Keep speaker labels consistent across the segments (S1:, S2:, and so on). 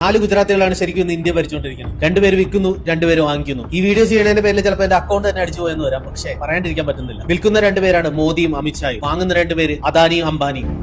S1: 4 ഗുജറാത്തികളാണ് ശരിക്കും ഇന്ന് ഇന്ത്യ ഭരിച്ചുകൊണ്ടിരിക്കുന്നത്. 2 പേര് വിൽക്കുന്നു, 2 പേര് വാങ്ങിക്കുന്നു. ഈ വീഡിയോ ചെയ്യുന്നതിന്റെ പേരിൽ ചിലപ്പോൾ എന്റെ അക്കൗണ്ട് തന്നെ അടിച്ചു പോയെന്ന് വരാം. പക്ഷേ പറയാണ്ടിരിക്കാൻ പറ്റുന്നില്ല. വിൽക്കുന്ന 2 പേരാണ് മോദിയും അമിത്ഷായും, വാങ്ങുന്ന 2 പേര് അദാനിയും അംബാനിയും.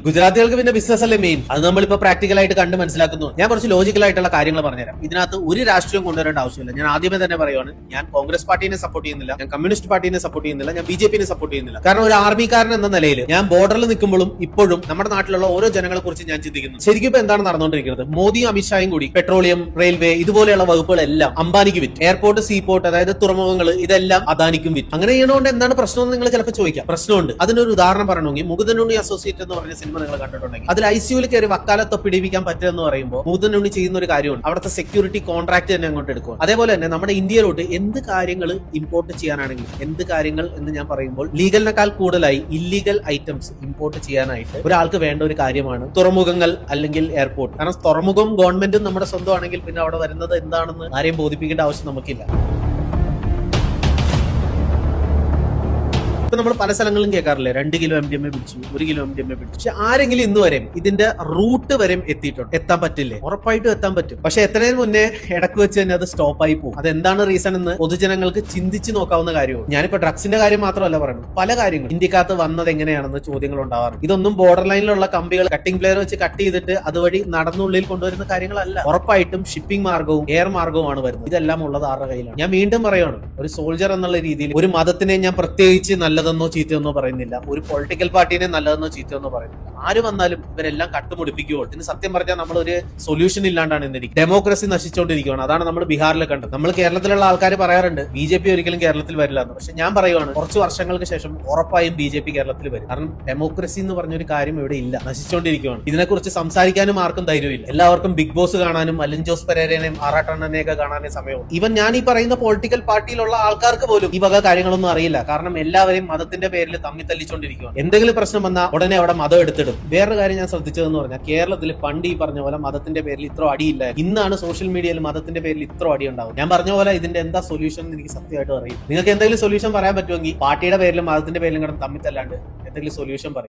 S1: ഗുജറാത്തികൾക്ക് പിന്നെ ബിസിനസ് അല്ലേ മെയിൻ. അത് നമ്മളിപ്പോ പ്രാക്ടിക്കലായിട്ട് കണ്ട് മനസ്സിലാക്കുന്നു. ഞാൻ കുറച്ച് ലോജിക്കൽ ആയിട്ടുള്ള കാര്യങ്ങൾ പറഞ്ഞുതരാം. ഇതിനകത്ത് ഒരു രാഷ്ട്രീയം കൊണ്ടുവരേണ്ട ആവശ്യമില്ല. ഞാൻ ആദ്യമേ തന്നെ പറയുവാണ്, ഞാൻ കോൺഗ്രസ് പാർട്ടിനെ സപ്പോർട്ട് ചെയ്യുന്നില്ല, ഞാൻ കമ്മ്യൂണിസ്റ്റ് പാർട്ടിനെ സപ്പോർട്ട് ചെയ്യുന്നില്ല, ഞാൻ BJP-നെ സപ്പോർട്ട് ചെയ്യുന്നില്ല. കാരണം ഒരു ആർമിക്കാരൻ എന്ന നിലയിൽ ഞാൻ ബോർഡറിൽ നിൽക്കുമ്പോഴും ഇപ്പോഴും നമ്മുടെ നാട്ടിലുള്ള ഓരോ ജനങ്ങളെ കുറിച്ച് ഞാൻ ചിന്തിക്കുന്നു. ശരിക്കും ഇപ്പൊ എന്താണ് നടന്നുകൊണ്ടിരിക്കുന്നത്? മോദിയും അമിത്ഷായും കൂടി പെട്രോളിയം, റെയിൽവേ ഇതുപോലെയുള്ള വകുപ്പുകളെല്ലാം അംബാനിക്ക് വിറ്റ്. എയർപോർട്ട്, സീപോർട്ട്, അതായത് തുറമുഖങ്ങൾ ഇതെല്ലാം അദാനിക്കും വിറ്റ്. അങ്ങനെ ചെയ്യണോണ്ട് എന്താണ് പ്രശ്നം എന്ന് നിങ്ങൾ ചിലപ്പോൾ ചോദിക്കാം. പ്രശ്നമുണ്ട്. അതിനൊരു ഉദാഹരണം പറയണമെങ്കിൽ മുകുന്ദനുണ്ണി അസോസിയേറ്റ് എന്ന് പറഞ്ഞ സിനിമ നിങ്ങൾ കണ്ടിട്ടുണ്ടെങ്കിൽ അതിൽ ICUവിൽ കയറി വക്കാലത്ത് പിടിപ്പിക്കാൻ പറ്റുമെന്ന് പറയുമ്പോൾ മുകുന്ദനുണ്ണി ചെയ്യുന്ന ഒരു കാര്യമുണ്ട്. അവിടുത്തെ സെക്യൂരിറ്റി കോൺട്രാക്ട് തന്നെ അങ്ങോട്ട് എടുക്കുക. അതേപോലെ തന്നെ നമ്മുടെ ഇന്ത്യയിലോട്ട് എന്ത് കാര്യങ്ങൾ ഇമ്പോർട്ട് ചെയ്യാനാണെങ്കിലും, എന്ത് കാര്യങ്ങൾ എന്ന് ഞാൻ പറയുമ്പോൾ ലീഗലിനേക്കാൾ കൂടുതലായി ഇല്ലീഗൽ ഐറ്റംസ് ഇമ്പോർട്ട് ചെയ്യാനായിട്ട് ഒരാൾക്ക് വേണ്ട ഒരു കാര്യമാണ് തുറമുഖങ്ങൾ അല്ലെങ്കിൽ എയർപോർട്ട്. കാരണം തുറമുഖം ഗവൺമെന്റും നമ്മുടെ സ്വന്തമാണെങ്കിൽ പിന്നെ അവിടെ വരുന്നത് എന്താണെന്ന് ആരെയും ബോധിപ്പിക്കേണ്ട ആവശ്യം നമുക്കില്ല. നമ്മൾ പല സ്ഥലങ്ങളും കേൾക്കാറില്ലേ, 2 കിലോ MDMA പിടിച്ചു, 1 കിലോ MDMA പിടിച്ചു. പക്ഷെ ആരെങ്കിലും ഇന്ന് വരെയും ഇതിന്റെ റൂട്ട് വരെയും എത്തിയിട്ടുണ്ട്? എത്താൻ പറ്റില്ലേ? ഉറപ്പായിട്ടും എത്താൻ പറ്റും. പക്ഷെ എത്രയും മുന്നേ ഇടക്ക് വെച്ച് തന്നെ അത് സ്റ്റോപ്പായി പോകും. അതെന്താണ് റീസൺ എന്ന് പൊതുജനങ്ങൾക്ക് ചിന്തിച്ച് നോക്കാവുന്ന കാര്യമാണ്. ഞാനിപ്പോ ഡ്രഗ്സിന്റെ കാര്യം മാത്രമല്ല പറയുന്നത്, പല കാര്യങ്ങളും ഇന്ത്യക്കകത്ത് വന്നത് എങ്ങനെയാണെന്ന് ചോദ്യങ്ങൾ ഉണ്ടാവാറുണ്ട്. ഇതൊന്നും ബോർഡർ ലൈനിലുള്ള കമ്പികൾ കട്ടിംഗ് പ്ലെയർ വെച്ച് കട്ട് ചെയ്തിട്ട് അതുവഴി നടന്നുള്ളിൽ കൊണ്ടുവരുന്ന കാര്യങ്ങളല്ല. ഉറപ്പായിട്ടും ഷിപ്പിംഗ് മാർഗവും എയർ മാർഗവുമാണ് വരുന്നത്. ഇതെല്ലാം ഉള്ളത് ആരുടെ കയ്യിലാണ്? ഞാൻ വീണ്ടും പറയുകയാണ്, ഒരു സോൾജർ എന്നുള്ള രീതിയിൽ ഒരു മതത്തിനെ ഞാൻ പ്രത്യേകിച്ച് നല്ലതെന്നോ ചീത്തയെന്നോ പറയുന്നില്ല, ഒരു പൊളിറ്റിക്കൽ പാർട്ടിനെ നല്ലതെന്നോ ചീത്തയെന്നോ പറയുന്നില്ല. ആര് വന്നാലും ഇവരെല്ലാം കട്ടുമുടിപ്പിക്കുകയോ. ഇതിന് സത്യം പറഞ്ഞാൽ നമ്മളൊരു സൊല്യൂഷൻ ഇല്ലാണ്ടാണ് ഇന്നിരിക്കും. ഡെമോക്രസി നശിച്ചുകൊണ്ടിരിക്കുകയാണ്. അതാണ് നമ്മൾ ബീഹാറിൽ കണ്ടത്. നമ്മൾ കേരളത്തിലുള്ള ആൾക്കാർ പറയാറുണ്ട് BJP ഒരിക്കലും കേരളത്തിൽ വരില്ല എന്ന്. പക്ഷെ ഞാൻ പറയുവാണ്, കുറച്ച് വർഷങ്ങൾക്ക് ശേഷം ഉറപ്പായും BJP കേരളത്തിൽ വരും. കാരണം ഡെമോക്രസി എന്ന് പറഞ്ഞൊരു കാര്യം ഇവിടെ ഇല്ല, നശിച്ചുകൊണ്ടിരിക്കുകയാണ്. ഇതിനെക്കുറിച്ച് സംസാരിക്കാനും ആർക്കും ധൈര്യമില്ല. എല്ലാവർക്കും ബിഗ് ബോസ് കാണാനും അലൻ ജോസ് പെരേരനെയും ആറാട്ടണ്ണനെയൊക്കെ കാണാനേ സമയവും. ഈവൻ ഞാൻ ഈ പറയുന്ന പൊളിറ്റിക്കൽ പാർട്ടിയിലുള്ള ആൾക്കാർക്ക് പോലും ഈ വക കാര്യങ്ങളൊന്നും അറിയില്ല. കാരണം എല്ലാവരെയും മതത്തിന്റെ പേരിൽ തമ്മി തല്ലിച്ചുകൊണ്ടിരിക്കുകയാണ്. എന്തെങ്കിലും പ്രശ്നം വന്നാൽ ഉടനെ അവിടെ മതം എടുത്തിടും. വേറൊരു കാര്യം ഞാൻ ശ്രദ്ധിച്ചതെന്ന് പറഞ്ഞാൽ, കേരളത്തിൽ പണ്ട് ഈ പറഞ്ഞ പോലെ മതത്തിന്റെ പേരിൽ ഇത്ര അടിയില്ല. ഇന്നാണ് സോഷ്യൽ മീഡിയയിൽ മതത്തിന്റെ പേരിൽ ഇത്ര അടി ഉണ്ടാവും. ഞാൻ പറഞ്ഞ പോലെ ഇതിന്റെ എന്താ സൊല്യൂഷൻ എന്ന് എനിക്ക് സത്യമായിട്ട് അറിയും. നിങ്ങൾക്ക് എന്തെങ്കിലും സൊല്യൂഷൻ പറയാൻ പറ്റുമെങ്കിൽ പാർട്ടിയുടെ പേരിലും മതത്തിന്റെ പേരിലും കിടന്ന് തമ്മിത്തല്ലാണ്ട് എന്തെങ്കിലും സൊല്യൂഷൻ പറയും.